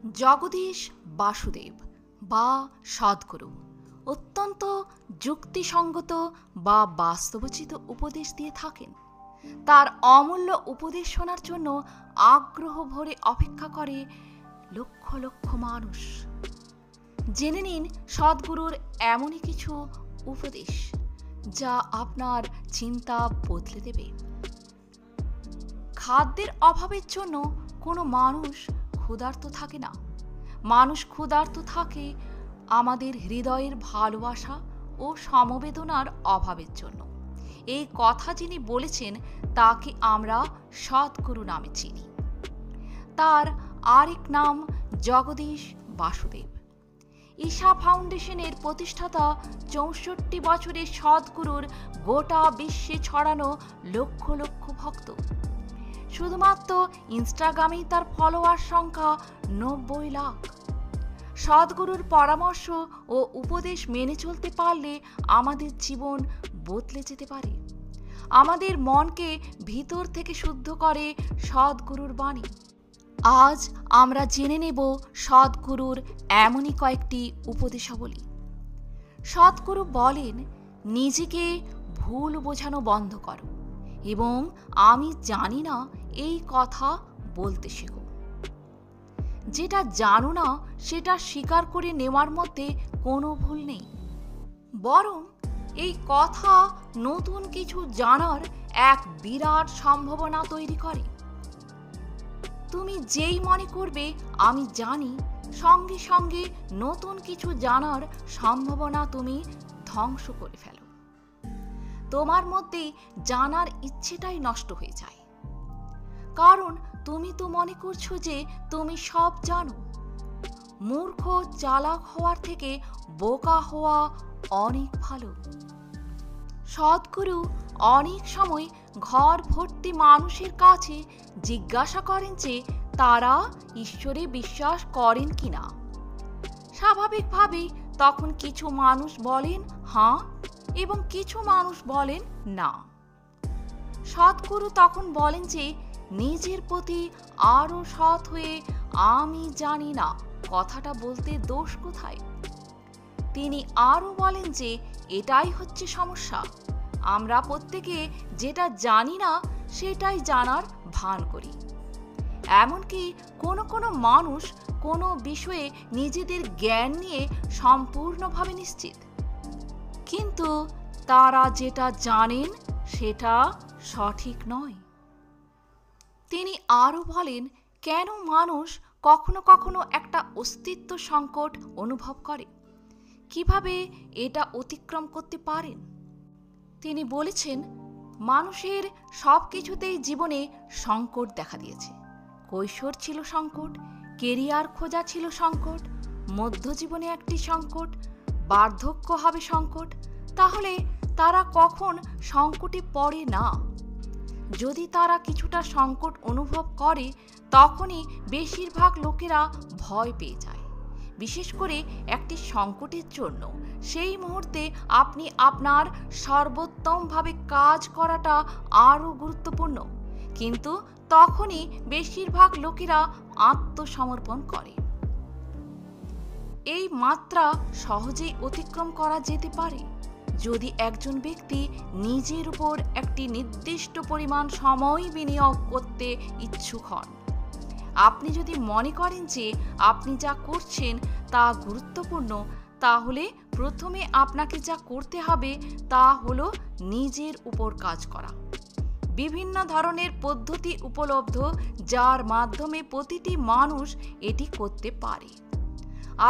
জগদীশ বাসুদেব বা সদ্গুরু অত্যন্ত যুক্তিসঙ্গত বা বাস্তবোচিত উপদেশ দিয়ে থাকেন। তার অমূল্য উপদেশ শোনার জন্য আগ্রহ ভরে অপেক্ষা করে লক্ষ লক্ষ মানুষ। জেনে নিন সদ্গুরুর এমনই কিছু উপদেশ যা আপনার চিন্তা বদলে দেবে। খাদ্যের অভাবের জন্য কোনো মানুষ ক্ষুধার্ত থাকে না। মানুষ ক্ষুধার্ত থাকে আমাদের হৃদয়ের ভালোবাসা ও সমবেদনার অভাবের জন্য। এই কথা যিনি বলেছেন তাকে আমরা সদ্গুরু নামে চিনি। তার আরেক নাম জগদীশ বাসুদেব। ঈশা ফাউন্ডেশনের প্রতিষ্ঠাতা ৬৪ বছরের সদ্গুরুর গোটা বিশ্বে ছড়ানো লক্ষ লক্ষ ভক্ত। শুধুমাত্র ইনস্টাগ্রামেই তার ফলোয়ার সংখ্যা ৯০ লাখ। সদ্গুরুর পরামর্শ ও উপদেশ মেনে চলতে পারলে আমাদের জীবন বদলে যেতে পারে। আমাদের মনকে ভিতর থেকে শুদ্ধ করে সদ্গুরুর বাণী। আজ আমরা জেনে নেব সদ্গুরুর এমনই কয়েকটি উপদেশাবলী। সদ্গুরু বলেন, নিজেকে ভুল বোঝানো বন্ধ করো এবং আমি জানি না এই কথা বলতে শেখো। যেটা জানো না সেটা স্বীকার করে নেওয়ার মধ্যে কোনো ভুল নেই, বরং এই কথা নতুন কিছু জানার এক বিরাট সম্ভাবনা তৈরি করে। তুমি যেই মনে করবে আমি জানি, সঙ্গে সঙ্গে নতুন কিছু জানার সম্ভাবনা তুমি ধ্বংস করে ফেলো। তোমার মধ্যে জানার ইচ্ছেটাই নষ্ট হয়ে যায়, কারণ তুমি তো মনে করছো যে তুমি সব জানো। মূর্খ চালাক হওয়ার থেকে বোকা হওয়া অনেক ভালো। সদ্গুরু অনেক সময় ঘর ভর্তি মানুষের কাছে জিজ্ঞাসা করেন যে তারা ঈশ্বরে বিশ্বাস করেন কিনা। স্বাভাবিকভাবেই তখন কিছু মানুষ বলেন হ্যাঁ এবং কিছু মানুষ বলেন না। সদ্গুরু তখন বলেন যে নিজের প্রতি আরো সৎ হয়ে আমি জানি না কথাটা বলতে দোষ কোথায়। তিনি আরো বলেন যে এটাই হচ্ছে সমস্যা। আমরা প্রত্যেকে যেটা জানি না সেটাই জানার ভান করি। এমনকি কোনো কোনো মানুষ কোনো বিষয়ে নিজেদের জ্ঞান নিয়ে সম্পূর্ণভাবে নিশ্চিত, কিন্তু তারা যেটা জানেন সেটা সঠিক নয়। তিনি আরও বলেন কেন মানুষ কখনো কখনো একটা অস্তিত্ব সংকট অনুভব করে, কিভাবে এটা অতিক্রম করতে পারেন। তিনি বলেছেন মানুষের সব কিছুতেই জীবনে সংকট দেখা দিয়েছে। কৈশোর ছিল সংকট, কেরিয়ার খোঁজা ছিল সংকট, মধ্যজীবনে একটি সংকট, বার্ধক্য হবে সংকট। তাহলে তারা কখন সংকটে পড়ে না? যদি তারা কিছুটা সংকট অনুভব করে তখনই বেশিরভাগ লোকেরা ভয় পেয়ে যায়। বিশেষ করে একটি সংকটের জন্য সেই মুহূর্তে আপনি আপনার সর্বোত্তমভাবে কাজ করাটা আরও গুরুত্বপূর্ণ, কিন্তু তখনই বেশিরভাগ লোকেরা আত্মসমর্পণ করে। এই মাত্রা সহজেই অতিক্রম করা যেতে পারে যদি একজন ব্যক্তি নিজের উপর একটি নির্দিষ্ট পরিমাণ সময় বিনিয়োগ করতে ইচ্ছুক হন। আপনি যদি মনে করেন যে আপনি যা করছেন তা গুরুত্বপূর্ণ, তাহলে প্রথমে আপনাকে যা করতে হবে তা হলো নিজের উপর কাজ করা। বিভিন্ন ধরনের পদ্ধতি উপলব্ধ যার মাধ্যমে প্রতিটি মানুষ এটি করতে পারে।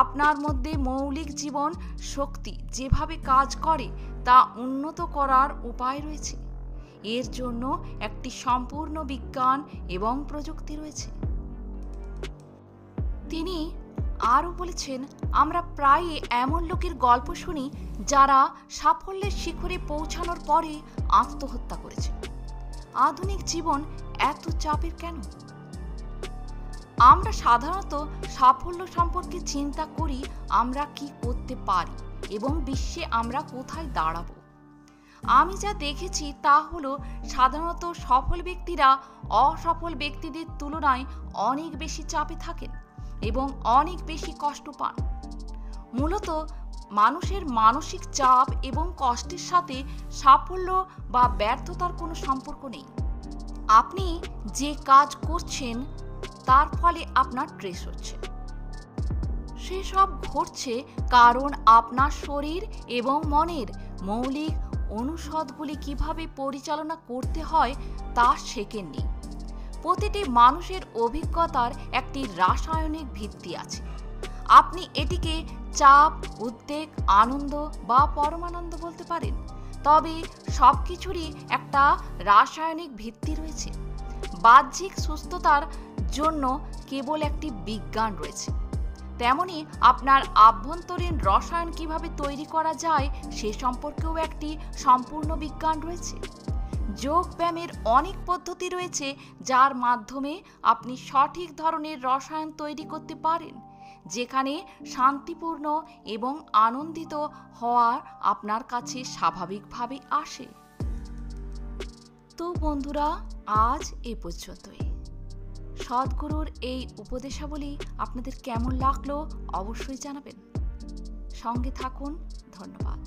আপনার মধ্যে মৌলিক জীবন শক্তি যেভাবে কাজ করে তা উন্নত করার উপায় রয়েছে। এর জন্য একটি সম্পূর্ণ বিজ্ঞান এবং প্রযুক্তি রয়েছে। তিনি আরও বলেছেন, আমরা প্রায়ই এমন লোকের গল্প শুনি যারা সাফল্যের শিখরে পৌঁছানোর পরে আত্মহত্যা করেছে। আধুনিক জীবন এত চাপের কেন? আমরা সাধারণত সাফল্য সম্পর্কে চিন্তা করি আমরা কি করতে পারি এবং বিশ্বে আমরা কোথায় দাঁড়াবো। আমি যা দেখেছি তা হলো সাধারণত সফল ব্যক্তিরা অসফল ব্যক্তিদের তুলনায় অনেক বেশি চাপে থাকেন। এবং অনেক বেশি কষ্ট পান। মূলত মানুষের মানসিক চাপ এবং কষ্টের সাথে সাফল্য বা ব্যর্থতার কোনো সম্পর্ক নেই। আপনি যে কাজ করছেন তার ফলে আপনার স্ট্রেস হচ্ছে, সেসব ঘটছে কারণ আপনার শরীর এবং মনের মৌলিক অনুষদগুলি কিভাবে পরিচালনা করতে হয় তা শেখেননি। প্রতিটি মানুষের অভিজ্ঞতার একটি রাসায়নিক ভিত্তি আছে। আপনি এটিকে চাপ, উদ্বেগ, আনন্দ বা পরমানন্দ বলতে পারেন, তবে সবকিছুরই একটা রাসায়নিক ভিত্তি রয়েছে। বাহ্যিক সুস্থতার জন্য কেবল একটি বিজ্ঞান রয়েছে, তেমনি আপনার আভ্যন্তরীণ রসায়ন কিভাবে তৈরি করা যায় সে সম্পর্কেও একটি সম্পূর্ণ বিজ্ঞান রয়েছে। যোগ ব্যায়ামের অনেক পদ্ধতি রয়েছে যার মাধ্যমে আপনি সঠিক ধরনের রসায়ন তৈরি করতে পারেন, যেখানে শান্তিপূর্ণ এবং আনন্দিত হওয়ার আপনার কাছে স্বাভাবিকভাবে আসে। তো বন্ধুরা, আজ এ পর্যন্তই। সদ্গুরুর এই উপদেশাবলী আপনাদের কেমন লাগলো অবশ্যই জানাবেন। সঙ্গে থাকুন। ধন্যবাদ।